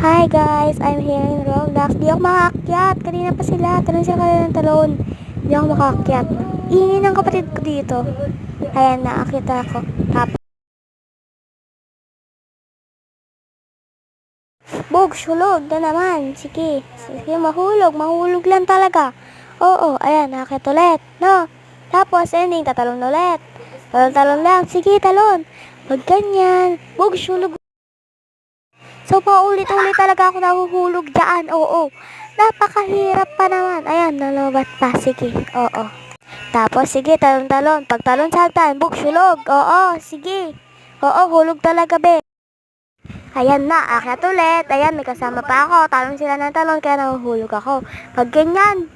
Hi guys, I'm here in Roblox. Di ako makaakyat. Kanina pa sila. Talon sila kanina ng talon. Di ako makaakyat. Ingin ng kapatid ko dito. Ayan, naakita ako. Tapos, Bogs, hulog na naman. Sige. Sige, mahulog. Mahulog lang talaga. Oo, ayan, nakakit ulit. No? Tapos, ending, tatalon ulit. Talon-talon lang. Sige, talon. Pag ganyan. Bogs, hulog. So, paulit-ulit talaga ako nahuhulog dyan. Oo. Napakahirap pa naman. Ayan, nalobat pa. Sige. Oo. Tapos, sige, talon-talon. Pag talon sa hagdan, buk, hulog. Oo, sige. Oo, hulog talaga, be. Ayan na, akyat ulit. Ayan, may kasama pa ako. Talon sila ng talon, kaya nahuhulog ako. Pag ganyan,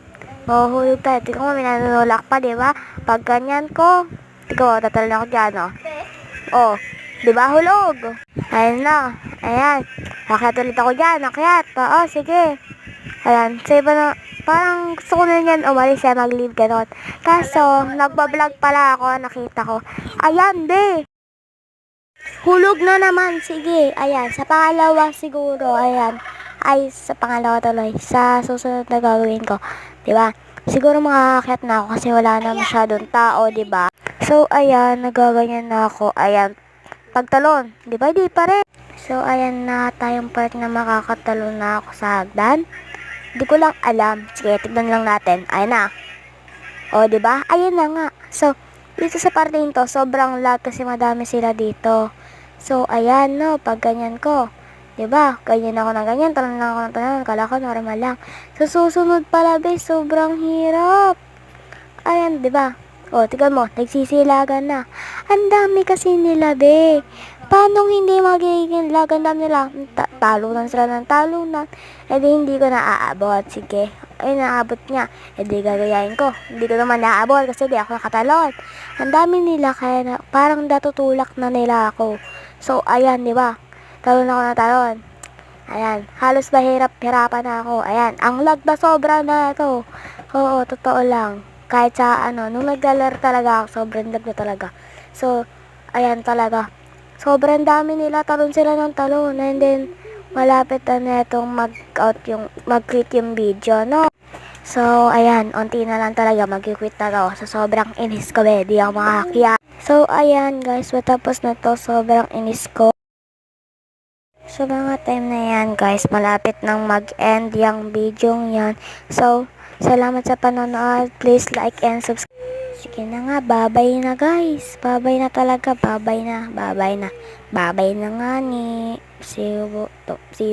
mahuhulog tayo. Tingnan mo, may nanunulak pa, di ba? Pag ganyan ko, tingnan mo, tatalon ako dyan, oh. Oh, di ba hulog? Ayan na. Ayan. Akyat ulit ako dyan. Akyat. Oo, sige. Ayan. Sa iba na, parang gusto ko na yan umalis eh, mag-leave ganon. Kaso, nagbablog pala ako. Nakita ko. Ayan, be. Hulog na naman. Sige. Ayan. Sa pangalawa siguro. Ayan. Ay, sa pangalawa tuloy. Sa susunod na gagawin ko. Diba? Siguro makakakyat na ako kasi wala na masyadong tao, diba? So, ayan. Nagaganyan na ako. Ayan. Pagtalon. Diba? Di pa rin. So, ayan na tayong part na makakatalon na ako sa hagdan. Hindi ko lang alam. Sige, tignan lang natin. Ayan na. O, diba? Ayan na nga. So, dito sa parte nito, sobrang lag kasi madami sila dito. So, ayan, no. Pag ganyan ko. Diba? Ganyan ako na ganyan. Talon lang ako ng talon. Kala ko normal lang. So, susunod pala, be. Sobrang hirap. Ayan, diba? O, tignan mo. Nagsisilagan na. Ang dami kasi nila, be. Paano hindi magiging lagandam nila? Talunan sila ng talunan. E di hindi ko naaabot. Sige. Ay, naabot niya. E di gagayain ko. Hindi ko naman naaabot kasi di ako nakatalon. Ang dami nila kaya na, parang natutulak na nila ako. So, ayan, di ba? Talon ako na talon. Ayan. Halos hirapan na ako. Ayan. Ang lag na sobra na ito. Oo, totoo lang. Kahit sa nung naglalaro talaga ako, sobrang lag na talaga. So, ayan talaga. Sobrang dami nila, talon sila ng talon. And then, malapit na itong mag-quit yung video, no? So, ayan, unti na lang talaga, mag-quit na ako. So, sobrang inis ko, di ako makakaya. So, ayan, guys, matapos na to, sobrang inis ko. So, mga time na yan, guys, malapit nang mag-end yung video yan. So, salamat sa panonood. Please like and subscribe. Sige na nga, babay na guys. Babay na talaga, babay na. Babay na nga ni. See you.